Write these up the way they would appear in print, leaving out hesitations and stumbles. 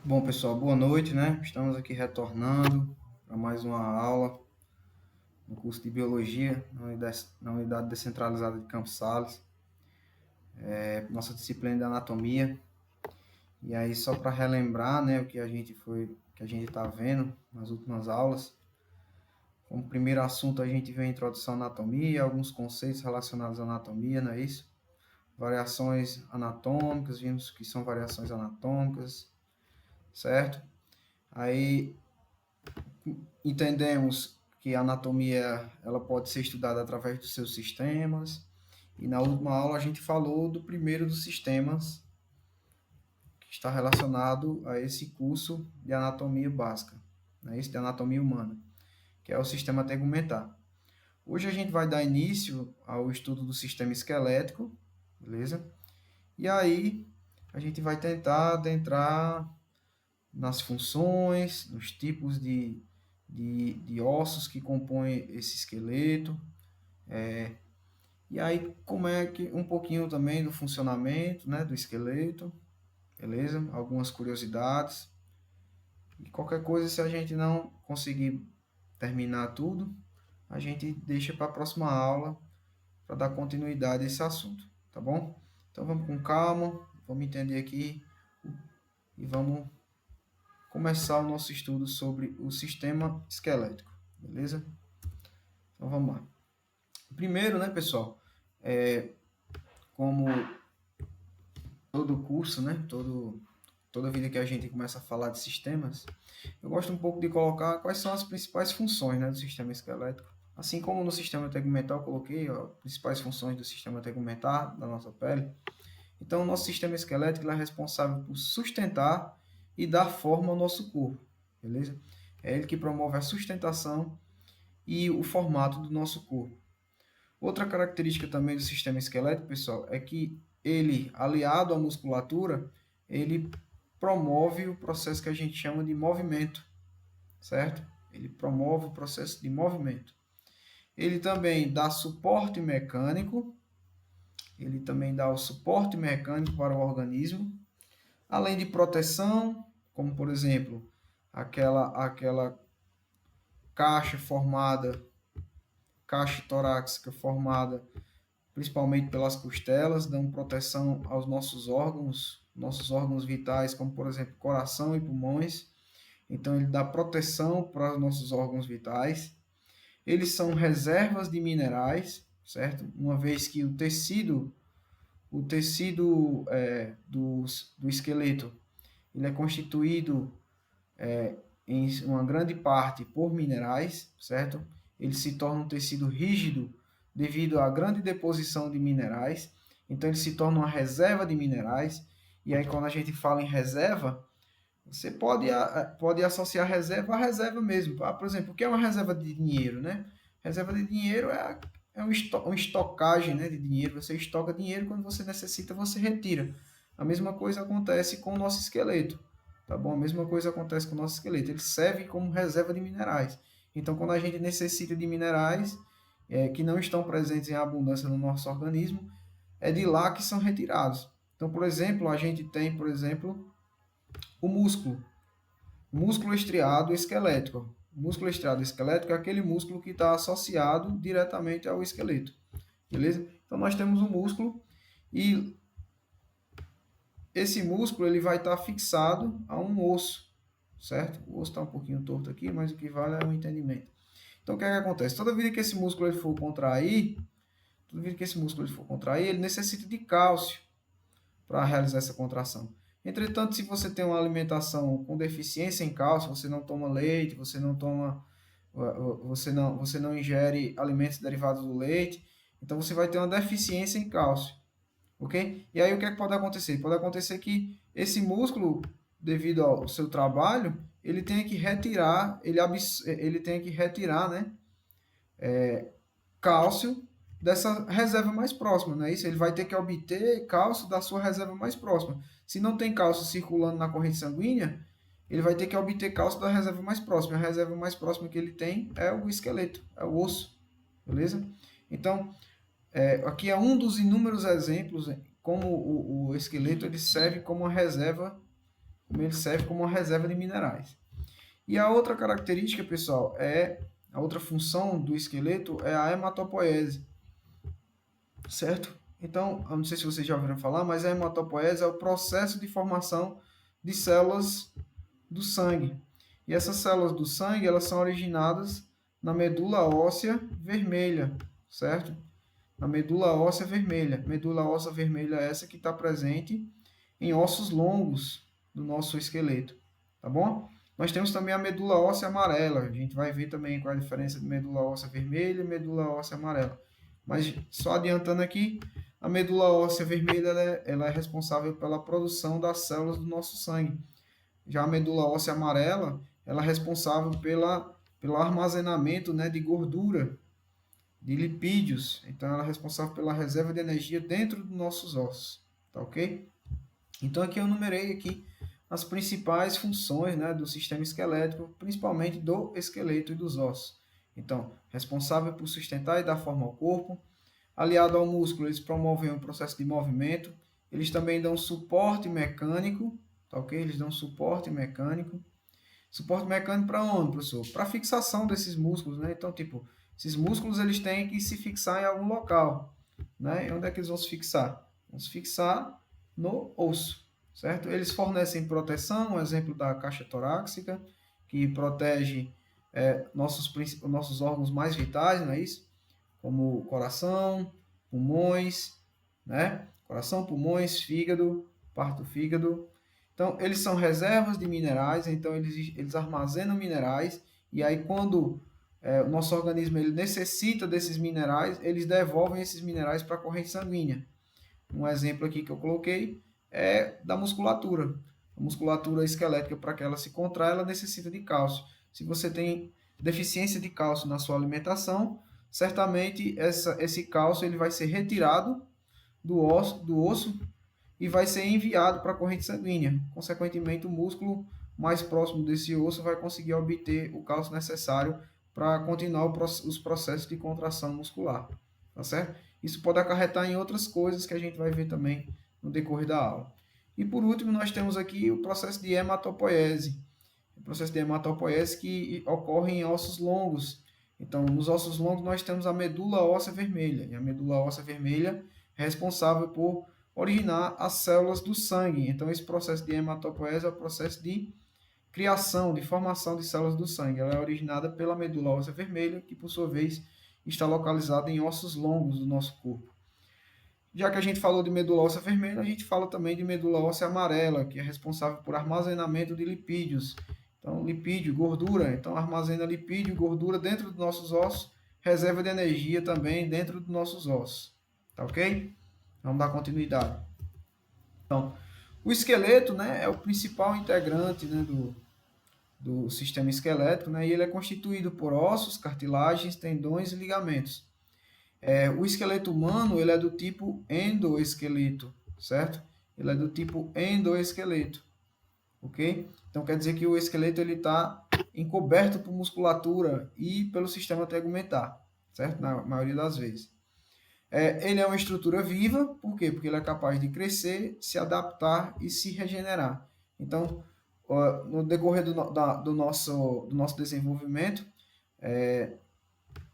Bom, pessoal, boa noite, né? Estamos aqui retornando para mais uma aula no curso de Biologia na unidade descentralizada de Campos Sales, nossa disciplina de Anatomia. E aí, só para relembrar, né, o que a gente está vendo nas últimas aulas. Como primeiro assunto, a gente viu a introdução à anatomia, alguns conceitos relacionados à anatomia, não é isso? Variações anatômicas, vimos que são variações anatômicas, certo? Aí entendemos que a anatomia ela pode ser estudada através dos seus sistemas. E na última aula a gente falou do primeiro dos sistemas que está relacionado a esse curso de anatomia básica, né? Esse de anatomia humana, que é o sistema tegumentar. Hoje a gente vai dar início ao estudo do sistema esquelético, beleza? E aí a gente vai tentar adentrar nas funções, nos tipos de ossos que compõem esse esqueleto. E aí, como é que um pouquinho também do funcionamento, né, do esqueleto, beleza? Algumas curiosidades. E qualquer coisa, se a gente não conseguir terminar tudo, a gente deixa para a próxima aula para dar continuidade a esse assunto, tá bom? Então vamos com calma, vamos entender aqui e vamos começar o nosso estudo sobre o sistema esquelético, beleza? Então vamos lá. Primeiro, né, pessoal, como todo curso, né, toda vida que a gente começa a falar de sistemas, eu gosto um pouco de colocar quais são as principais funções, né, do sistema esquelético. Assim como no sistema tegumentar eu coloquei as principais funções do sistema tegumentar da nossa pele. Então, o nosso sistema esquelético é responsável por sustentar e dar forma ao nosso corpo, beleza? É ele que promove a sustentação e o formato do nosso corpo. Outra característica também do sistema esquelético, pessoal, é que ele, aliado à musculatura, ele promove o processo que a gente chama de movimento, certo? Ele promove o processo de movimento. Ele também dá suporte mecânico, ele também dá o suporte mecânico para o organismo, além de proteção, como por exemplo, aquela caixa torácica formada principalmente pelas costelas, dão proteção aos nossos órgãos vitais, como por exemplo coração e pulmões. Então ele dá proteção para os nossos órgãos vitais. Eles são reservas de minerais, certo? Uma vez que o tecido do esqueleto ele é constituído em uma grande parte por minerais, certo? Ele se torna um tecido rígido devido à grande deposição de minerais, então ele se torna uma reserva de minerais. E aí quando a gente fala em reserva, você pode associar reserva à reserva mesmo. Por exemplo, o que é uma reserva de dinheiro, né? Reserva de dinheiro é uma estocagem, né, de dinheiro. Você estoca dinheiro, quando você necessita, você retira. A mesma coisa acontece com o nosso esqueleto, tá bom? A mesma coisa acontece com o nosso esqueleto. Ele serve como reserva de minerais. Então, quando a gente necessita de minerais que não estão presentes em abundância no nosso organismo, é de lá que são retirados. Então, por exemplo, a gente tem, por exemplo, o músculo. Músculo estriado esquelético. O músculo estriado esquelético é aquele músculo que está associado diretamente ao esqueleto. Beleza? Então nós temos um músculo e esse músculo ele vai estar fixado a um osso, certo? O osso está um pouquinho torto aqui, mas o que vale é o entendimento. Então o que é que acontece? Toda vida que esse músculo ele for contrair, ele necessita de cálcio para realizar essa contração. Entretanto, se você tem uma alimentação com deficiência em cálcio, você não toma leite, você não ingere alimentos derivados do leite, então você vai ter uma deficiência em cálcio, ok? E aí o que é que pode acontecer? Pode acontecer que esse músculo, devido ao seu trabalho, ele tenha que retirar, ele tenha que retirar, né, cálcio dessa reserva mais próxima, não é isso? Ele vai ter que obter cálcio da sua reserva mais próxima. Se não tem cálcio circulando na corrente sanguínea, ele vai ter que obter cálcio da reserva mais próxima. A reserva mais próxima que ele tem é o esqueleto, é o osso, beleza? Então, aqui é um dos inúmeros exemplos como o esqueleto ele serve como uma reserva como ele serve como uma reserva de minerais. E a outra característica, pessoal, a outra função do esqueleto é a hematopoese, certo? Então, eu não sei se vocês já ouviram falar, mas a hematopoese é o processo de formação de células do sangue. E essas células do sangue, elas são originadas na medula óssea vermelha, certo? Na medula óssea vermelha. Medula óssea vermelha é essa que está presente em ossos longos do nosso esqueleto, tá bom? Nós temos também a medula óssea amarela. A gente vai ver também qual é a diferença de medula óssea vermelha e medula óssea amarela. Mas só adiantando aqui, a medula óssea vermelha ela é responsável pela produção das células do nosso sangue. Já a medula óssea amarela, ela é responsável pelo armazenamento, né, de gordura, de lipídios. Então, ela é responsável pela reserva de energia dentro dos nossos ossos, tá ok? Então, aqui eu numerei aqui as principais funções, né, do sistema esquelético, principalmente do esqueleto e dos ossos. Então, responsável por sustentar e dar forma ao corpo. Aliado ao músculo, eles promovem o processo de movimento. Eles também dão suporte mecânico, tá ok? Eles dão suporte mecânico. Suporte mecânico para onde, professor? Para fixação desses músculos, né? Então, tipo, esses músculos eles têm que se fixar em algum local, né? E onde é que eles vão se fixar? Vão se fixar no osso, certo? Eles fornecem proteção, um exemplo da caixa torácica, que protege nossos órgãos mais vitais, não é isso? Como coração, pulmões, né? Coração, pulmões, fígado, parte do fígado. Então, eles são reservas de minerais, então eles armazenam minerais, e aí quando o nosso organismo ele necessita desses minerais, eles devolvem esses minerais para a corrente sanguínea. Um exemplo aqui que eu coloquei é da musculatura. A musculatura esquelética, para que ela se contraia, ela necessita de cálcio. Se você tem deficiência de cálcio na sua alimentação, certamente esse cálcio ele vai ser retirado do osso e vai ser enviado para a corrente sanguínea. Consequentemente, o músculo mais próximo desse osso vai conseguir obter o cálcio necessário para continuar os processos de contração muscular, tá certo? Isso pode acarretar em outras coisas que a gente vai ver também no decorrer da aula. E por último, nós temos aqui o processo de hematopoiese. O processo de hematopoiese que ocorre em ossos longos. Então, nos ossos longos nós temos a medula óssea vermelha. E a medula óssea vermelha é responsável por originar as células do sangue. Então, esse processo de hematopoiese é o processo de criação, de formação de células do sangue. Ela é originada pela medula óssea vermelha, que por sua vez está localizada em ossos longos do nosso corpo. Já que a gente falou de medula óssea vermelha, a gente fala também de medula óssea amarela, que é responsável por armazenamento de lipídios. Então, lipídio, gordura. Então, armazena lipídio, gordura dentro dos nossos ossos, reserva de energia também dentro dos nossos ossos. Tá ok? Vamos dar continuidade. Então, o esqueleto, né, é o principal integrante, né, do sistema esquelético, né, e ele é constituído por ossos, cartilagens, tendões e ligamentos. O esqueleto humano ele é do tipo endoesqueleto, certo? Ele é do tipo endoesqueleto, ok? Então quer dizer que o esqueleto ele está encoberto por musculatura e pelo sistema tegumentar, certo? Na maioria das vezes. Ele é uma estrutura viva, por quê? Porque ele é capaz de crescer, se adaptar e se regenerar. Então, no decorrer do nosso desenvolvimento,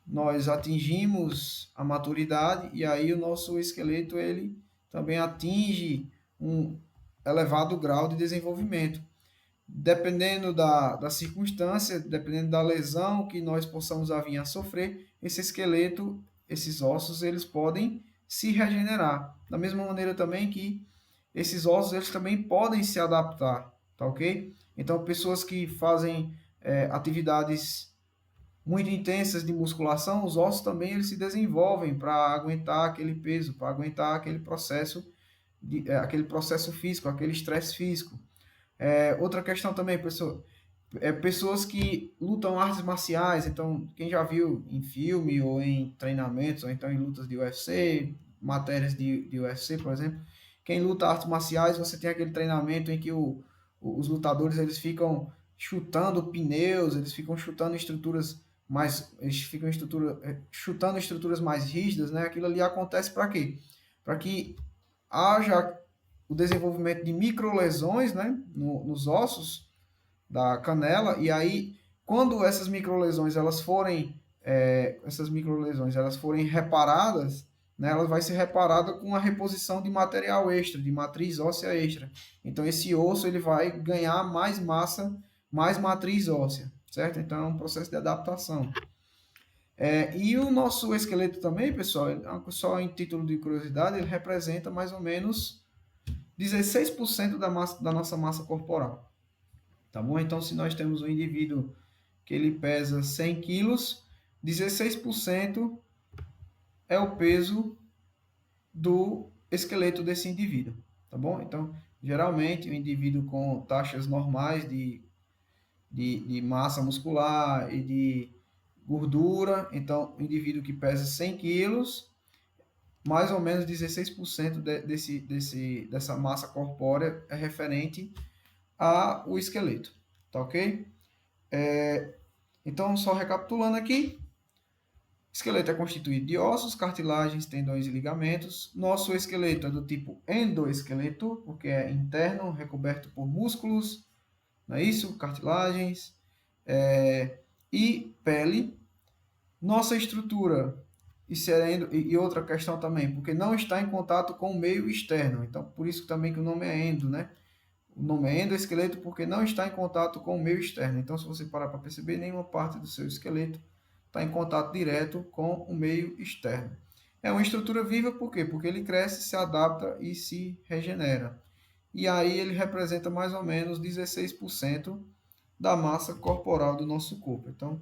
nós atingimos a maturidade e aí o nosso esqueleto ele também atinge um elevado grau de desenvolvimento. Dependendo da circunstância, dependendo da lesão que nós possamos vir a sofrer, esse esqueleto, esses ossos, eles podem se regenerar. Da mesma maneira também que esses ossos, eles também podem se adaptar, tá ok? Então, pessoas que fazem atividades muito intensas de musculação, os ossos também eles se desenvolvem para aguentar aquele peso, para aguentar aquele processo físico, aquele estresse físico. Outra questão também, pessoas que lutam artes marciais, então quem já viu em filme ou em treinamentos, ou então em lutas de UFC, matérias de UFC, por exemplo, quem luta artes marciais, você tem aquele treinamento em que os lutadores eles ficam chutando pneus, eles ficam chutando chutando estruturas mais rígidas, né? Aquilo ali acontece para quê? Para que haja o desenvolvimento de microlesões, né, nos ossos da canela, e aí, quando essas microlesões elas forem reparadas, né, ela vai ser reparada com a reposição de material extra, de matriz óssea extra. Então, esse osso ele vai ganhar mais massa, mais matriz óssea, certo? Então, é um processo de adaptação. E o nosso esqueleto também, pessoal, só em título de curiosidade, ele representa mais ou menos 16% da nossa massa corporal. Tá bom? Então, se nós temos um indivíduo que ele pesa 100 quilos, 16% é o peso do esqueleto desse indivíduo. Tá bom? Então, geralmente, o indivíduo com taxas normais de massa muscular e de gordura, então, o indivíduo que pesa 100 quilos, mais ou menos 16% dessa massa corpórea é referente ao esqueleto, tá ok? Então, só recapitulando aqui, esqueleto é constituído de ossos, cartilagens, tendões e ligamentos. Nosso esqueleto é do tipo endoesqueleto, porque é interno, recoberto por músculos, não é isso? Cartilagens e pele. Nossa estrutura, e outra questão também, porque não está em contato com o meio externo. Então, por isso também que o nome é endo, né? O nome é endoesqueleto porque não está em contato com o meio externo. Então, se você parar para perceber, nenhuma parte do seu esqueleto está em contato direto com o meio externo. É uma estrutura viva por quê? Porque ele cresce, se adapta e se regenera. E aí ele representa mais ou menos 16% da massa corporal do nosso corpo. Então,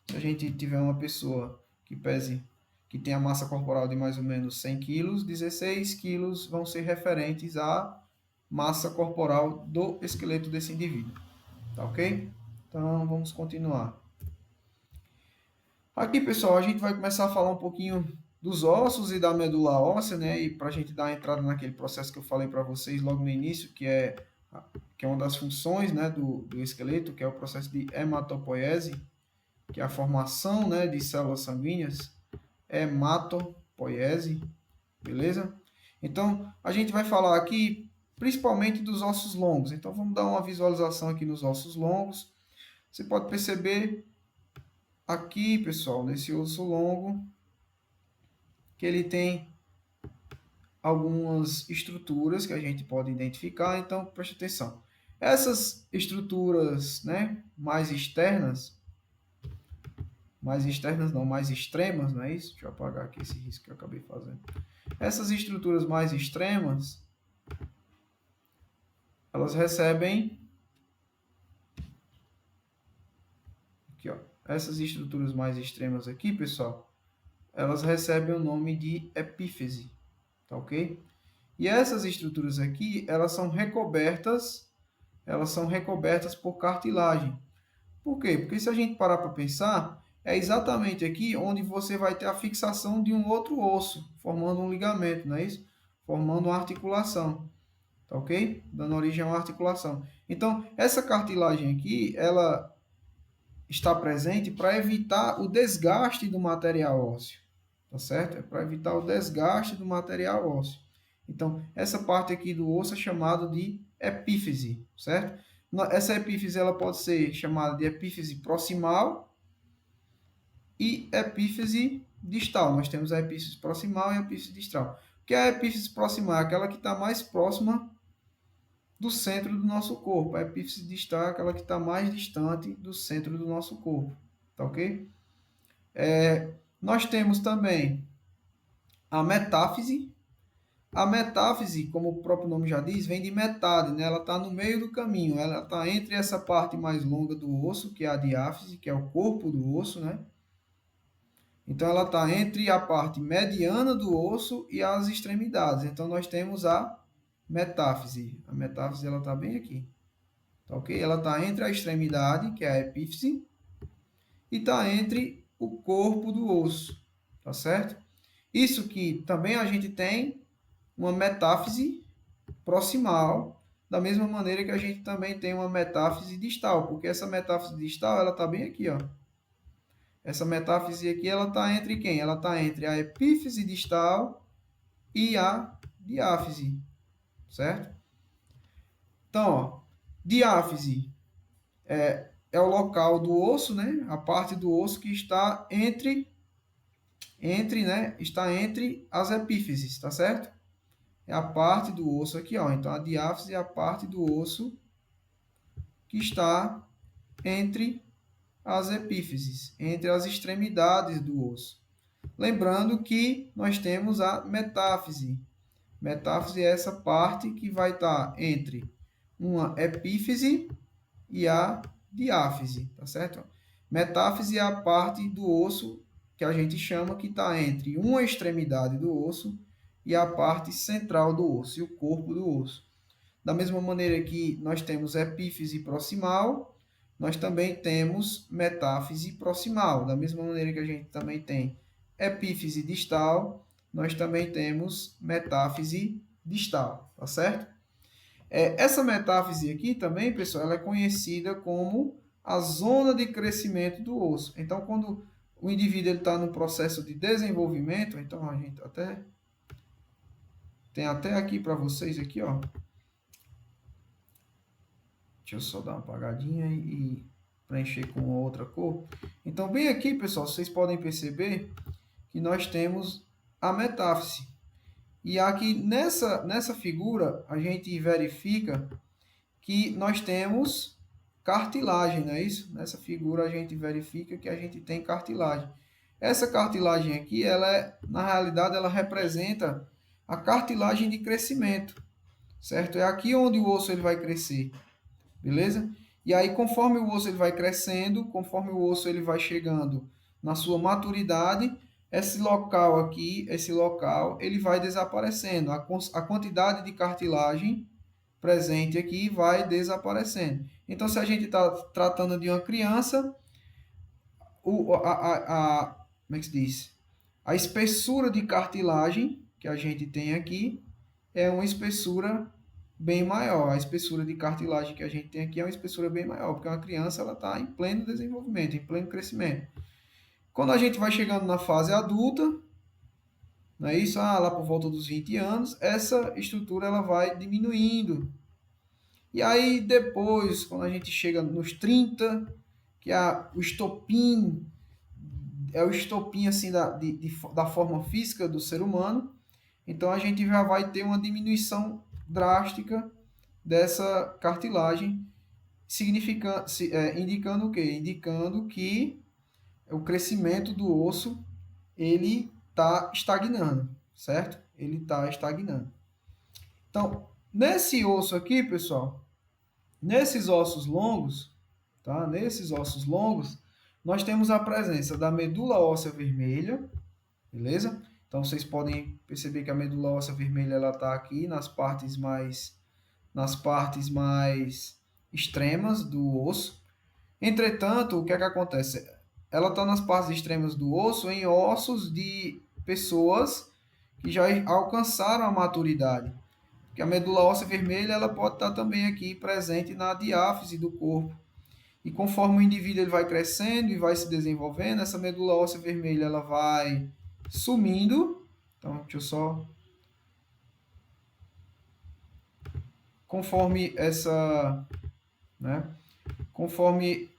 se a gente tiver uma pessoa que tem a massa corporal de mais ou menos 100 quilos, 16 quilos vão ser referentes à massa corporal do esqueleto desse indivíduo. Tá ok? Então, vamos continuar. Aqui, pessoal, a gente vai começar a falar um pouquinho dos ossos e da medula óssea, né? E para a gente dar a entrada naquele processo que eu falei para vocês logo no início, que é uma das funções, né, do esqueleto, que é o processo de hematopoiese, que é a formação, né, de células sanguíneas, hematopoiese, beleza? Então, a gente vai falar aqui principalmente dos ossos longos. Então, vamos dar uma visualização aqui nos ossos longos. Você pode perceber aqui, pessoal, nesse osso longo, que ele tem algumas estruturas que a gente pode identificar. Então, preste atenção. Essas estruturas, né, mais externas não, mais extremas, não é isso? Deixa eu apagar aqui esse risco que eu acabei fazendo. Essas estruturas mais extremas, elas recebem aqui, ó, essas estruturas mais extremas aqui, pessoal, elas recebem o nome de epífise, tá ok? E essas estruturas aqui, elas são recobertas por cartilagem. Por quê? Porque se a gente parar para pensar, é exatamente aqui onde você vai ter a fixação de um outro osso, formando um ligamento, não é isso? Formando uma articulação, tá ok? Dando origem a uma articulação. Então, essa cartilagem aqui, ela está presente para evitar o desgaste do material ósseo, tá certo? É para evitar o desgaste do material ósseo. Então, essa parte aqui do osso é chamada de epífise, certo? Essa epífise ela pode ser chamada de epífise proximal e epífise distal. Nós temos a epífise proximal e a epífise distal. O que é a epífise proximal? É aquela que está mais próxima do centro do nosso corpo. A epífise distal é aquela que está mais distante do centro do nosso corpo. Tá ok? Nós temos também a metáfise. A metáfise, como o próprio nome já diz, vem de metade, né? Ela está no meio do caminho. Ela está entre essa parte mais longa do osso, que é a diáfise, que é o corpo do osso, né? Então, ela está entre a parte mediana do osso e as extremidades. Então, nós temos a metáfise. A metáfise ela está bem aqui. Tá ok? Ela está entre a extremidade, que é a epífise, e está entre o corpo do osso. Tá certo? Isso que também a gente tem uma metáfise proximal, da mesma maneira que a gente também tem uma metáfise distal, porque essa metáfise distal ela está bem aqui, ó. Essa metáfise aqui ela está entre quem? Ela está entre a epífise distal e a diáfise, certo? Então, ó, diáfise é o local do osso, né? A parte do osso que está né? Está entre as epífises, tá certo? É a parte do osso aqui, ó. Então, a diáfise é a parte do osso que está entre as epífises, entre as extremidades do osso. Lembrando que nós temos a metáfise. Metáfise é essa parte que vai estar entre uma epífise e a diáfise, tá certo? Metáfise é a parte do osso que a gente chama que está entre uma extremidade do osso e a parte central do osso, e o corpo do osso. Da mesma maneira que nós temos epífise proximal, nós também temos metáfise proximal. Da mesma maneira que a gente também tem epífise distal, nós também temos metáfise distal, tá certo? Essa metáfise aqui também, pessoal, ela é conhecida como a zona de crescimento do osso. Então, quando o indivíduo está no processo de desenvolvimento, então a gente tem até aqui para vocês aqui, ó. Deixa eu só dar uma apagadinha e preencher com outra cor. Então, bem aqui, pessoal, vocês podem perceber que nós temos a metáfise. E aqui nessa figura, a gente verifica que nós temos cartilagem, não é isso? Nessa figura, a gente verifica que a gente tem cartilagem. Essa cartilagem aqui, na realidade, ela representa a cartilagem de crescimento, certo? É aqui onde o osso ele vai crescer. Beleza? E aí, conforme o osso ele vai crescendo, conforme o osso ele vai chegando na sua maturidade, esse local aqui, ele vai desaparecendo. A quantidade de cartilagem presente aqui vai desaparecendo. Então, se a gente está tratando de uma criança, como é que se diz? A espessura de cartilagem que a gente tem aqui é uma espessura bem maior. A espessura de cartilagem que a gente tem aqui é uma espessura bem maior, porque uma criança ela está em pleno desenvolvimento, em pleno crescimento. Quando a gente vai chegando na fase adulta, não é isso? Lá por volta dos 20 anos, essa estrutura ela vai diminuindo. E aí depois, quando a gente chega nos 30, que é o estopim assim da forma física do ser humano, então a gente já vai ter uma diminuição drástica dessa cartilagem, indicando o quê? Indicando que o crescimento do osso ele está estagnando, certo? Ele está estagnando. Então, nesse osso aqui, pessoal, nesses ossos longos, tá? Nesses ossos longos, nós temos a presença da medula óssea vermelha, beleza? Então, vocês podem perceber que a medula óssea vermelha ela está aqui nas partes mais extremas do osso. Entretanto, o que é que acontece? Ela está nas partes extremas do osso em ossos de pessoas que já alcançaram a maturidade. Porque a medula óssea vermelha ela pode estar também aqui presente na diáfise do corpo. E conforme o indivíduo ele vai crescendo e vai se desenvolvendo, essa medula óssea vermelha ela vai sumindo. Então, deixa eu só... Conforme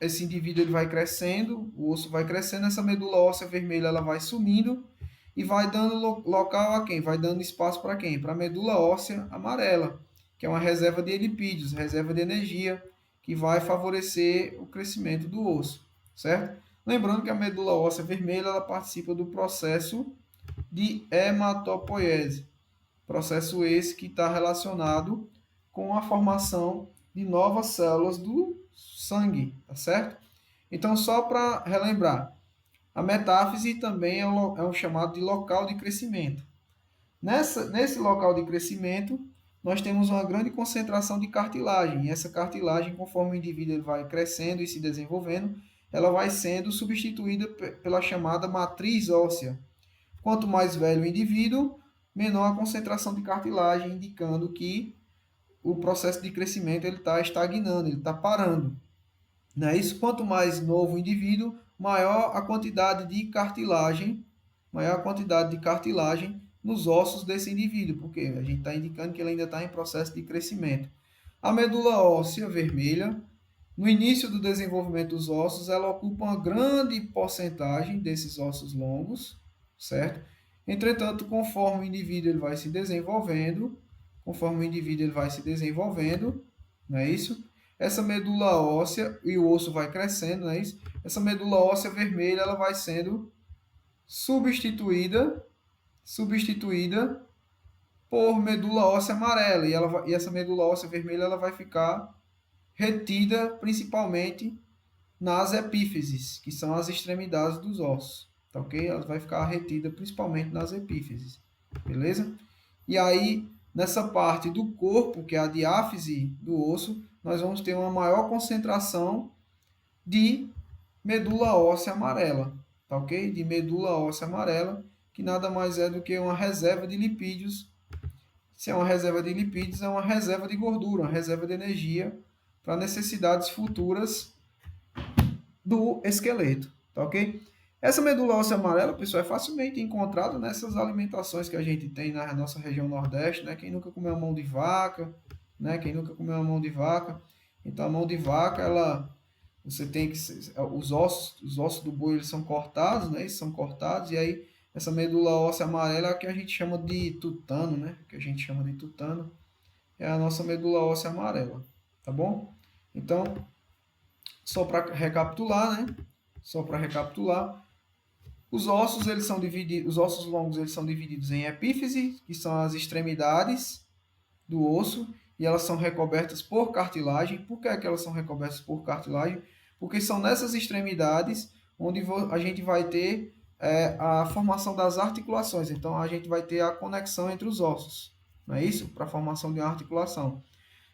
esse indivíduo ele vai crescendo, o osso vai crescendo, essa medula óssea vermelha ela vai sumindo e vai dando local a quem? Vai dando espaço para quem? Para a medula óssea amarela, que é uma reserva de lipídios, reserva de energia, que vai favorecer o crescimento do osso, certo? Lembrando que a medula óssea vermelha ela participa do processo de hematopoiese, processo esse que está relacionado com a formação de novas células do sangue, tá certo? Então, só para relembrar, a metáfise também é um chamado de local de crescimento. Nesse local de crescimento, nós temos uma grande concentração de cartilagem. E essa cartilagem, conforme o indivíduo ele vai crescendo e se desenvolvendo, ela vai sendo substituída pela chamada matriz óssea. Quanto mais velho o indivíduo, menor a concentração de cartilagem, indicando que o processo de crescimento ele está estagnando, ele está parando. Não é isso? Quanto mais novo o indivíduo, maior a quantidade de cartilagem nos ossos desse indivíduo, porque a gente está indicando que ele ainda está em processo de crescimento. A medula óssea vermelha, no início do desenvolvimento dos ossos, ela ocupa uma grande porcentagem desses ossos longos, certo? Entretanto, conforme o indivíduo ele vai se desenvolvendo, não é isso? Essa medula óssea e o osso vai crescendo, não é isso? Essa medula óssea vermelha ela vai sendo substituída por medula óssea amarela e essa medula óssea vermelha ela vai ficar retida principalmente nas epífises, que são as extremidades dos ossos, tá ok? Ela vai ficar retida principalmente nas epífises, beleza? E aí, nessa parte do corpo, que é a diáfise do osso, nós vamos ter uma maior concentração de medula óssea amarela, tá ok? De medula óssea amarela, que nada mais é do que uma reserva de lipídios. Se é uma reserva de lipídios, é uma reserva de gordura, uma reserva de energia para necessidades futuras do esqueleto, tá ok? Essa medula óssea amarela, pessoal, é facilmente encontrada nessas alimentações que a gente tem na nossa região Nordeste, né? Quem nunca comeu mão de vaca, né? Quem nunca comeu uma mão de vaca. Então, a mão de vaca, você tem que... Os ossos do boi, eles são cortados, né? Eles são cortados, e aí essa medula óssea amarela é a que a gente chama de tutano, né? Que a gente chama de tutano. É a nossa medula óssea amarela, tá bom? Então, só para recapitular, né? Só para recapitular, os ossos longos eles são divididos em epífise, que são as extremidades do osso, e elas são recobertas por cartilagem. Por que é que elas são recobertas por cartilagem? Porque são nessas extremidades onde a gente vai ter a formação das articulações. Então, a gente vai ter a conexão entre os ossos, não é isso? Para a formação de uma articulação.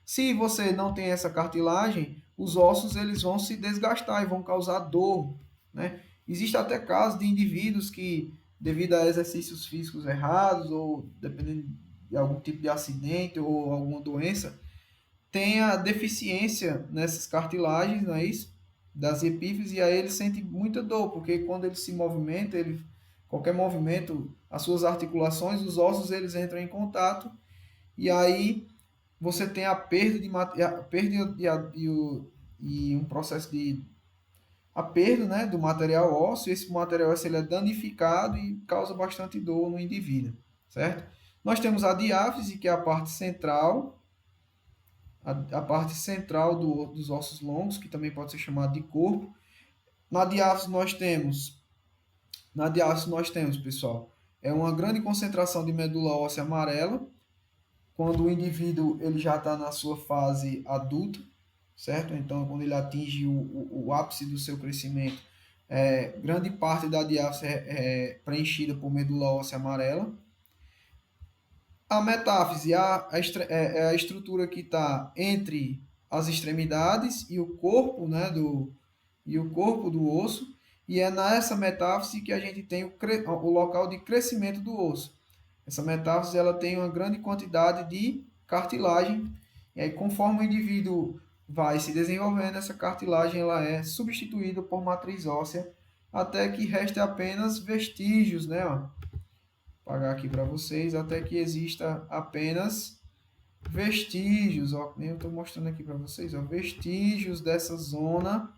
Se você não tem essa cartilagem, os ossos eles vão se desgastar e vão causar dor, né? Existe até casos de indivíduos que, devido a exercícios físicos errados ou dependendo de algum tipo de acidente ou alguma doença, tenha deficiência nessas cartilagens, não é isso? Das epífises, e aí ele sente muita dor, porque quando ele se movimenta, qualquer movimento, as suas articulações, os ossos eles entram em contato, e aí você tem a perda e um processo de a perda, né, do material ósseo. Esse material ósseo ele é danificado e causa bastante dor no indivíduo, certo? Nós temos a diáfise, que é a parte central, a parte central dos ossos longos, que também pode ser chamado de corpo. Na diáfise nós temos, pessoal, é uma grande concentração de medula óssea amarela, quando o indivíduo ele já está na sua fase adulta, certo? Então, quando ele atinge o ápice do seu crescimento, grande parte da diáfise é preenchida por medula óssea amarela. A metáfise é a estrutura que está entre as extremidades e o corpo, né, o corpo do osso, e é nessa metáfise que a gente tem o local de crescimento do osso. Essa metáfise ela tem uma grande quantidade de cartilagem, e aí conforme o indivíduo vai se desenvolvendo, essa cartilagem ela é substituída por matriz óssea, até que reste apenas vestígios, né? Ó. Vou apagar aqui para vocês, até que exista apenas vestígios, ó, nem eu estou mostrando aqui para vocês, ó, vestígios dessa zona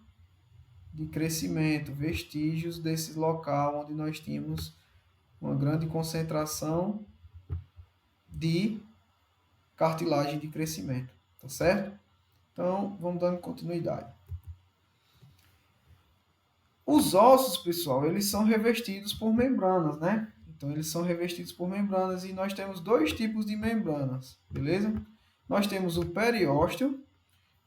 de crescimento, vestígios desse local onde nós tínhamos uma grande concentração de cartilagem de crescimento, tá certo? Então, vamos dando continuidade. Os ossos, pessoal, eles são revestidos por membranas, né? Então, eles são revestidos por membranas e nós temos dois tipos de membranas, beleza? Nós temos o periósteo,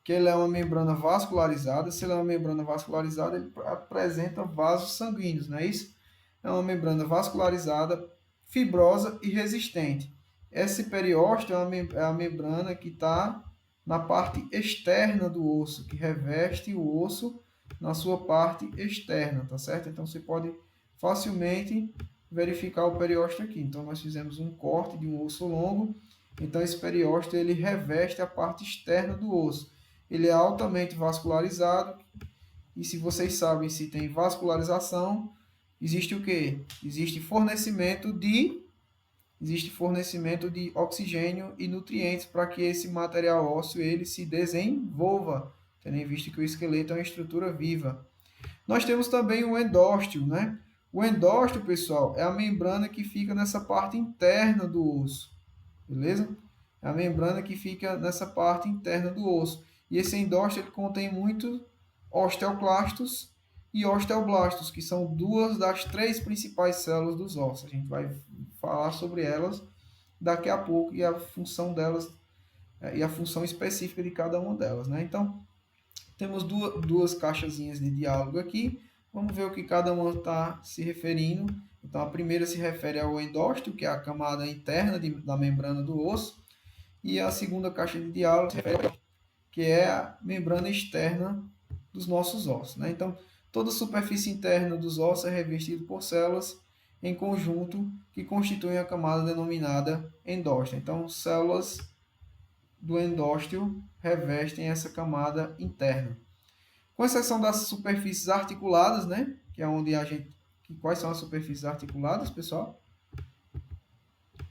que ele é uma membrana vascularizada. Se ele é uma membrana vascularizada, ele apresenta vasos sanguíneos, não é isso? É uma membrana vascularizada, fibrosa e resistente. Esse periósteo é a membrana que está na parte externa do osso, que reveste o osso na sua parte externa, tá certo? Então, você pode facilmente verificar o periósteo aqui. Então, nós fizemos um corte de um osso longo. Então, esse periósteo ele reveste a parte externa do osso. Ele é altamente vascularizado. E se vocês sabem, se tem vascularização, existe o quê? Existe fornecimento de existe fornecimento de oxigênio e nutrientes para que esse material ósseo ele se desenvolva, tendo em vista que o esqueleto é uma estrutura viva. Nós temos também o endósteo, né? O endósteo, pessoal, é a membrana que fica nessa parte interna do osso, beleza? É a membrana que fica nessa parte interna do osso. E esse endósteo ele contém muitos osteoclastos e osteoblastos, que são duas das três principais células dos ossos. A gente vai falar sobre elas daqui a pouco e a função delas e a função específica de cada uma delas, né? Então, temos duas caixazinhas de diálogo aqui. Vamos ver o que cada uma está se referindo. Então, a primeira se refere ao endósteo, que é a camada interna da membrana do osso. E a segunda caixa de diálogo se refere ao que é a membrana externa dos nossos ossos, né? Então, toda a superfície interna dos ossos é revestida por células em conjunto que constituem a camada denominada endósteo. Então, células do endósteo revestem essa camada interna. Com exceção das superfícies articuladas, né? Que é onde a gente... Quais são as superfícies articuladas, pessoal?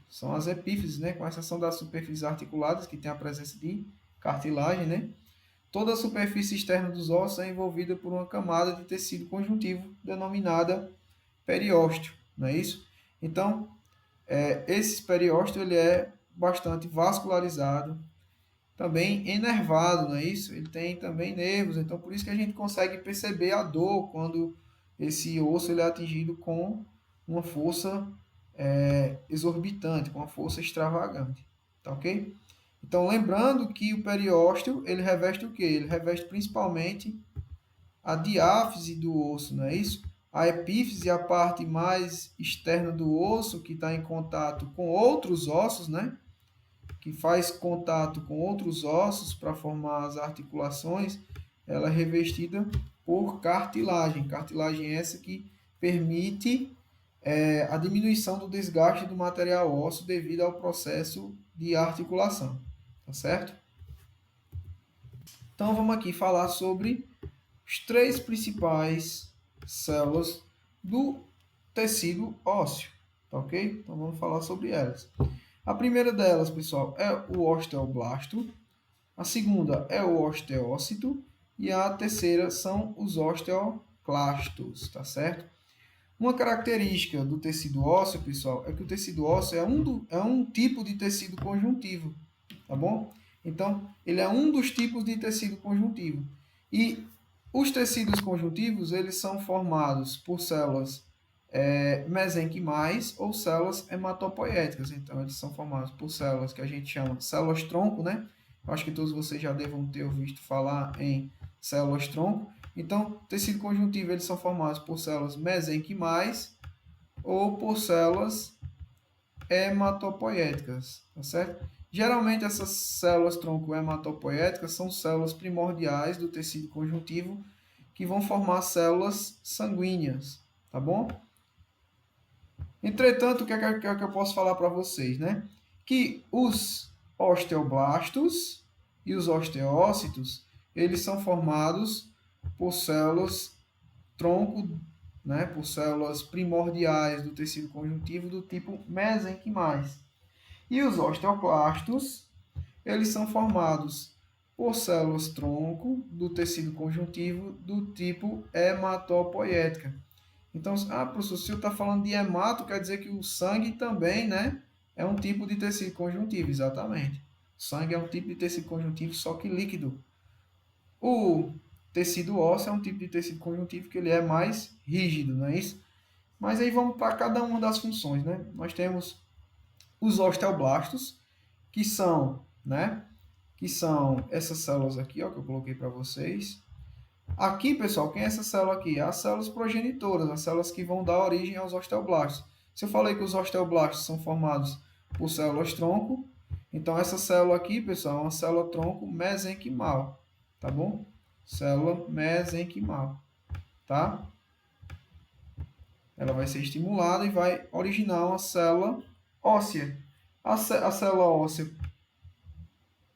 São as epífises, né? Com exceção das superfícies articuladas, que tem a presença de cartilagem, né? Toda a superfície externa dos ossos é envolvida por uma camada de tecido conjuntivo denominada periósteo, não é isso? Então, esse periósteo ele é bastante vascularizado, também enervado, não é isso? Ele tem também nervos, então por isso que a gente consegue perceber a dor quando esse osso ele é atingido com uma força exorbitante, com uma força extravagante, tá ok? Então lembrando que o periósteo ele reveste o quê? Ele reveste principalmente a diáfise do osso, não é isso? A epífise é a parte mais externa do osso que está em contato com outros ossos, né? Que faz contato com outros ossos para formar as articulações, ela é revestida por cartilagem. Cartilagem essa que permite a diminuição do desgaste do material ósseo devido ao processo de articulação, tá certo? Então vamos aqui falar sobre as três principais células do tecido ósseo, tá ok? Então vamos falar sobre elas. A primeira delas, pessoal, é o osteoblasto, a segunda é o osteócito e a terceira são os osteoclastos, tá certo? Uma característica do tecido ósseo, pessoal, é que o tecido ósseo é um tipo de tecido conjuntivo, tá bom? Então, ele é um dos tipos de tecido conjuntivo. E os tecidos conjuntivos, eles são formados por células mesenquimais ou células hematopoéticas. Então, eles são formados por células que a gente chama de células-tronco, né? Eu acho que todos vocês já devam ter ouvido falar em células-tronco. Então, tecido conjuntivo, eles são formados por células mesenquimais ou por células hematopoéticas, tá certo? Geralmente, essas células-tronco hematopoéticas são células primordiais do tecido conjuntivo que vão formar células sanguíneas, tá bom? Entretanto, o que é que eu posso falar para vocês, né? Que os osteoblastos e os osteócitos, eles são formados por células tronco, né? Por células primordiais do tecido conjuntivo do tipo mesenquimais. E os osteoclastos, eles são formados por células tronco do tecido conjuntivo do tipo hematopoética. Então, professor, se eu está falando de hemato, quer dizer que o sangue também, né, é um tipo de tecido conjuntivo, exatamente. O sangue é um tipo de tecido conjuntivo, só que líquido. O tecido ósseo é um tipo de tecido conjuntivo que ele é mais rígido, não é isso? Mas aí vamos para cada uma das funções, né? Nós temos os osteoblastos, que são, né, que são essas células aqui, ó, que eu coloquei para vocês. Aqui, pessoal, quem é essa célula aqui? As células progenitoras, as células que vão dar origem aos osteoblastos. Se eu falei que os osteoblastos são formados por células-tronco, então essa célula aqui, pessoal, é uma célula-tronco mesenquimal, tá bom? Célula mesenquimal, tá? Ela vai ser estimulada e vai originar uma célula óssea. A célula óssea,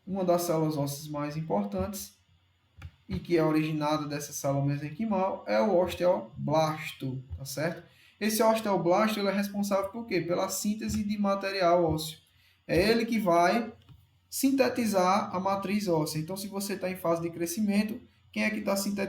uma das células ósseas mais importantes, e que é originada dessa célula mesenquimal, é o osteoblasto, tá certo? Esse osteoblasto ele é responsável por quê? Pela síntese de material ósseo. É ele que vai sintetizar a matriz óssea. Então, se você está em fase de crescimento, quem é que está sintetizando?